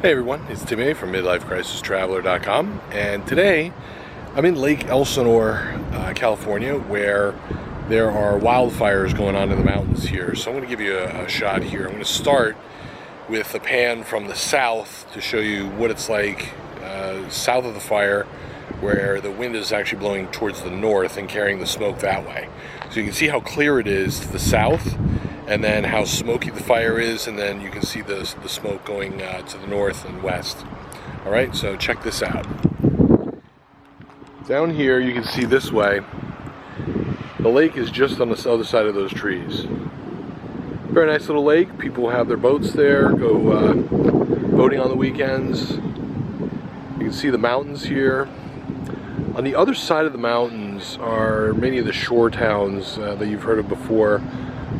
Hey everyone, it's Timmy from MidlifeCrisisTraveler.com, and today I'm in Lake Elsinore, California, where there are wildfires going on in the mountains here. So I'm going to give you a shot here. I'm going to start with a pan from the south to show you what it's like south of the fire, where the wind is actually blowing towards the north and carrying the smoke that way. So you can see how clear it is to the south, and then how smoky the fire is, and then you can see the smoke going to the north and west. All right, so check this out. Down here, you can see this way, the lake is just on the other side of those trees. Very nice little lake. People have their boats there, go boating on the weekends. You can see the mountains here. On the other side of the mountains are many of the shore towns that you've heard of before.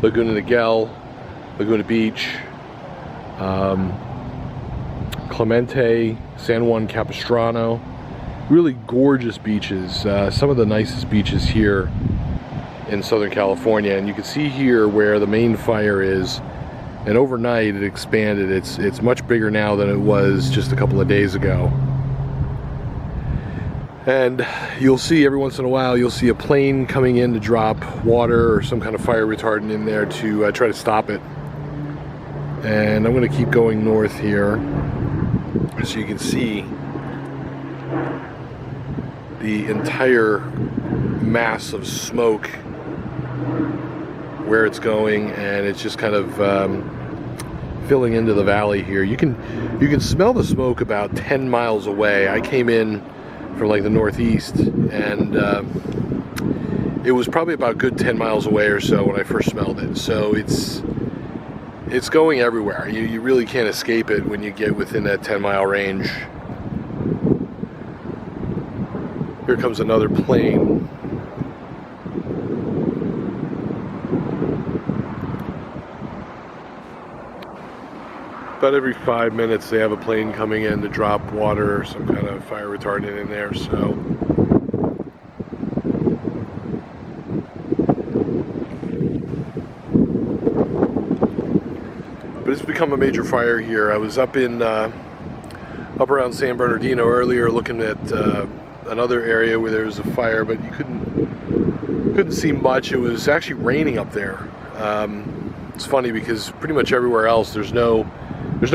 Laguna Niguel, Laguna Beach, Clemente, San Juan Capistrano. Really gorgeous beaches. Some of the nicest beaches here in Southern California. And you can see here where the main fire is. And overnight it expanded. It's much bigger now than it was just a couple of days ago. And you'll see every once in a while, you'll see a plane coming in to drop water or some kind of fire retardant in there to try to stop it. And I'm going to keep going north here so you can see the entire mass of smoke, where it's going, and it's just kind of filling into the valley here. You can smell the smoke about 10 miles away. I came in from like the northeast, and it was probably about a good 10 miles away or so when I first smelled it. So it's going everywhere. You really can't escape it when you get within that 10-mile range. Here comes another plane. About every 5 minutes they have a plane coming in to drop water or some kind of fire retardant in there. So but it's become a major fire here. I was up around San Bernardino earlier looking at another area where there was a fire, but you couldn't see much. It was actually raining up there. It's funny because pretty much everywhere else there's no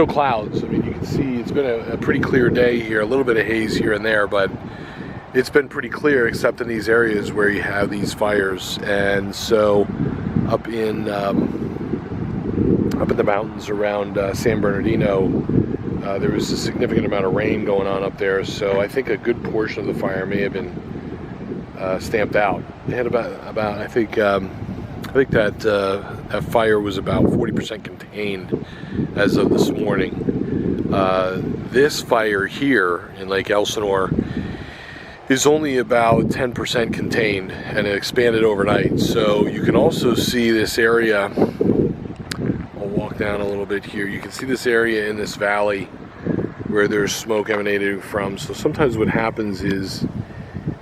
clouds. I mean, you can see it's been a pretty clear day here, a little bit of haze here and there, but it's been pretty clear except in these areas where you have these fires. And so up in the mountains around San Bernardino, there was a significant amount of rain going on up there, so I think a good portion of the fire may have been stamped out. They had about I think that fire was about 40% contained as of this morning. This fire here in Lake Elsinore is only about 10% contained, and it expanded overnight. So you can also see this area. I'll walk down a little bit here. You can see this area in this valley where there's smoke emanating from. So sometimes what happens is,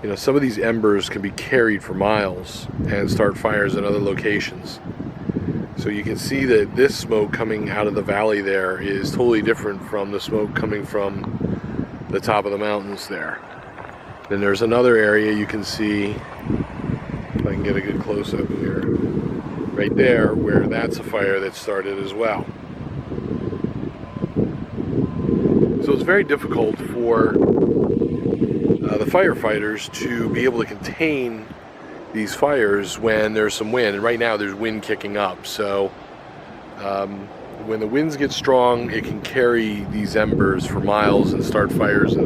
you know, some of these embers can be carried for miles and start fires in other locations. So you can see that this smoke coming out of the valley there is totally different from the smoke coming from the top of the mountains there. Then there's another area you can see, if I can get a good close-up here, right there, where that's a fire that started as well. So it's very difficult for the firefighters to be able to contain these fires when there's some wind, and right now there's wind kicking up. So when the winds get strong, it can carry these embers for miles and start fires in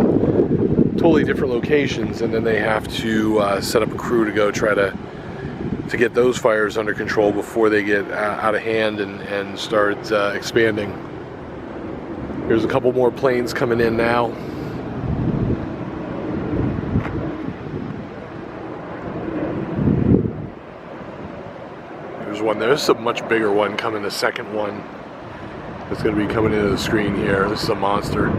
totally different locations, and then they have to set up a crew to go try to get those fires under control before they get out of hand and start expanding. There's a couple more planes coming in now. There's a much bigger one coming, the second one that's going to be coming into the screen here. This is a monster.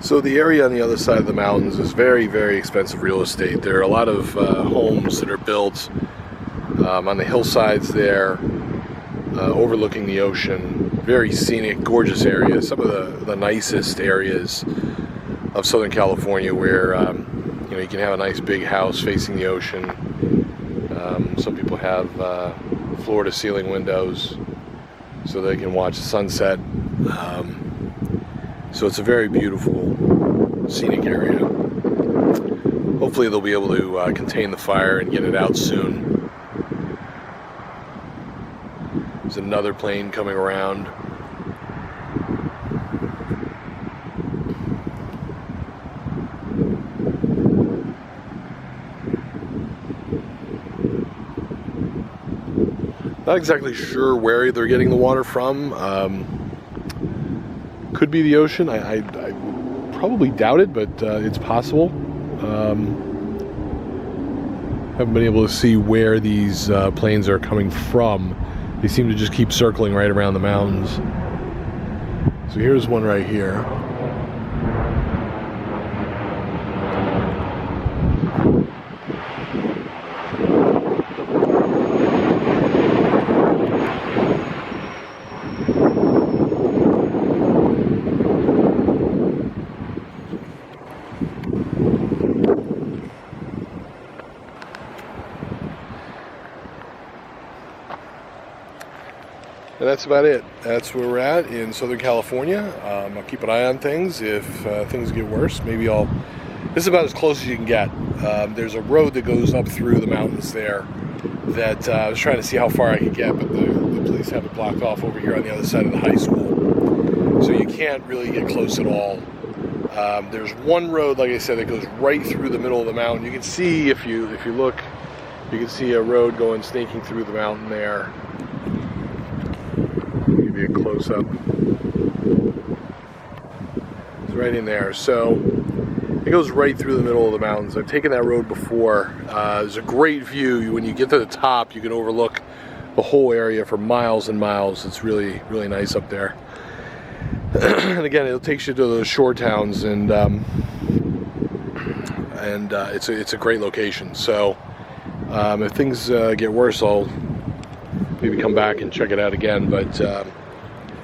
So the area on the other side of the mountains is very, very expensive real estate. There are a lot of homes that are built on the hillsides there, overlooking the ocean. Very scenic, gorgeous area. Some of the nicest areas of Southern California where you know, you can have a nice big house facing the ocean. Some people have floor-to-ceiling windows so they can watch the sunset. So it's a very beautiful, scenic area. Hopefully they'll be able to contain the fire and get it out soon. There's another plane coming around. Not exactly sure where they're getting the water from. Could be the ocean. I probably doubt it, but it's possible. Haven't been able to see where these planes are coming from. They seem to just keep circling right around the mountains. So here's one right here. And that's about it. That's where we're at in Southern California. I'll keep an eye on things. If things get worse, maybe this is about as close as you can get. There's a road that goes up through the mountains there that I was trying to see how far I could get, but the police have it blocked off over here on the other side of the high school. So you can't really get close at all. There's one road, like I said, that goes right through the middle of the mountain. You can see, if you look, you can see a road going snaking through the mountain there. Give you a close-up. It's right in there. So it goes right through the middle of the mountains. I've taken that road before. There's a great view. When you get to the top, you can overlook the whole area for miles and miles. It's really, really nice up there. And again, it takes you to those shore towns, and it's a great location. So if things get worse, I'll maybe come back and check it out again, but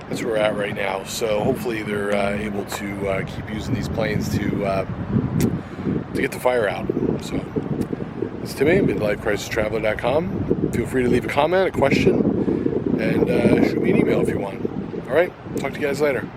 that's where we're at right now. So hopefully they're able to keep using these planes to get the fire out. So it's Timmy, MidlifeCrisisTraveler.com. Feel free to leave a comment, a question, and shoot me an email if you want. All right, talk to you guys later.